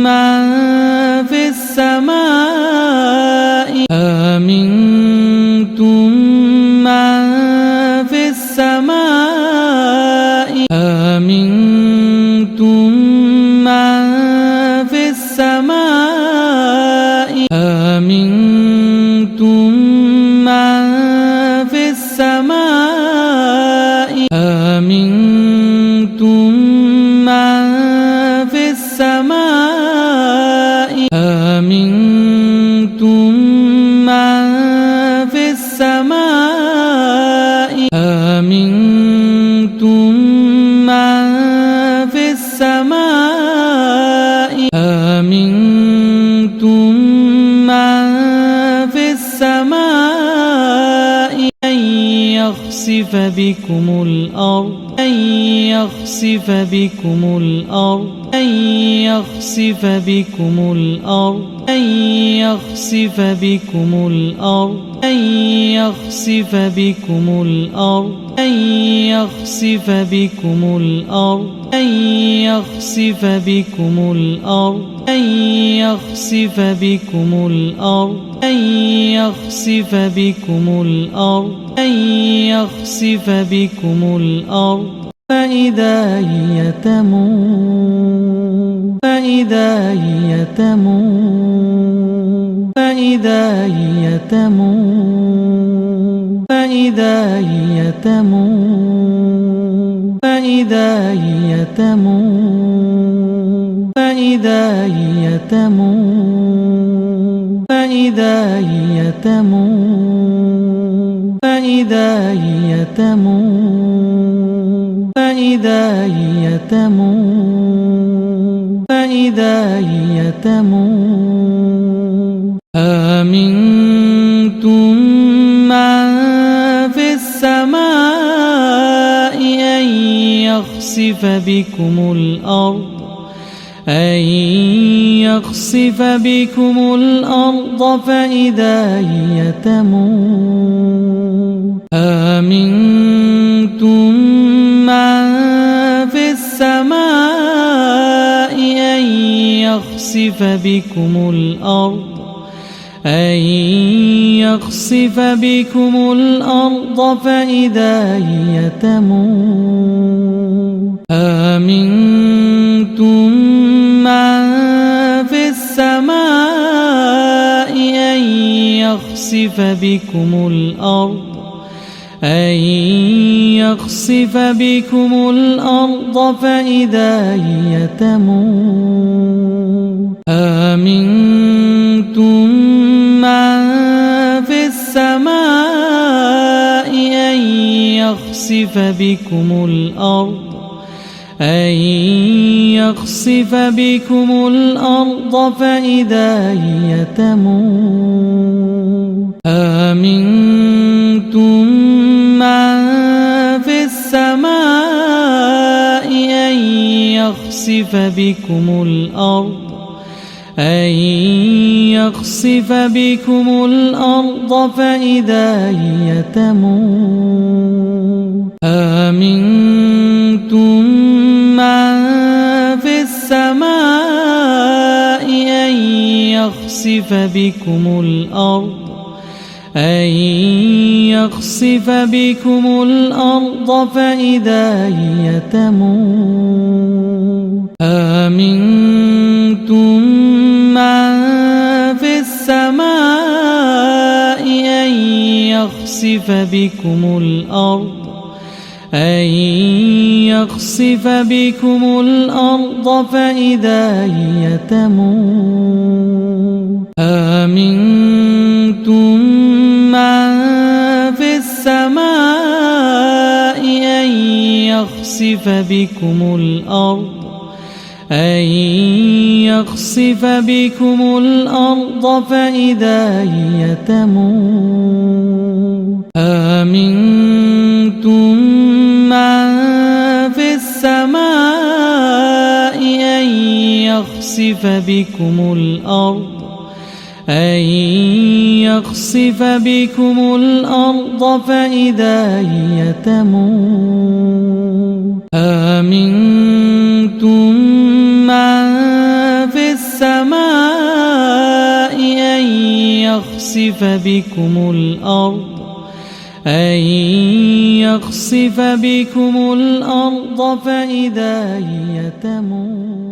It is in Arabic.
من في السماء أأمنتم من في السماء أأمنتم من في السماء أأمنتم من في السماء أأمنتم من في السماء أأمنتم من في السماء أأمنتم من في السماء أأمنتم من في السماء أن يخسف بكم الأرض أن يخسف بكم الأرض أن يخسف بكم الأرض أن يخسف بكم الأرض أن يخسف بكم الأرض أن يخسف بكم الأرض أن يخسف بكم الأرض أن يخسف بكم الأرض أن يخسف بكم الأرض أن يخسف بكم الأرض فإذا هي تمور فإذا هي تمور فإذا هي تمور فإذا هي تمور فإذا هي تمور فإذا هي تمور فإذا هي تمور فإذا هي تمور فإذا هي تمور فإذا هي تمور أأمنتم من في السماء أن يخسف بكم الأرض أن يخسف بكم الأرض فإذا هي تمور أأمنتم من في السماء أن يخسف بكم الأرض أن يخسف بكم الأرض فإذا هي تمور أأمنتم من في السماء أن يخسف بكم الأرض أن يخسف بكم الأرض فإذا هي تمور أأمنتم من في السماء أن يخسف بكم الأرض أن يخسف بكم الأرض فإذا هي تمور أأمنتم من في السماء أن يخسف بكم الأرض أن يخسف بكم الأرض فإذا هي تمور أأمنتم من في السماء أن يخسف بكم الأرض أن يخسف بكم الأرض فإذا هي تمور أأمنتم من في السماء أن يخسف بكم الأرض أن يخسف بكم الأرض فإذا هي تمور أأمنتم من في السماء أن يخسف بكم الأرض أن يخسف بكم الأرض فإذا هي تمور أأمنتم من في السماء أن يخسف بكم الأرض أن يخسف بكم الأرض فإذا هي تمور أأمنتم من يخسف بكم الأرض فإذا هي تمور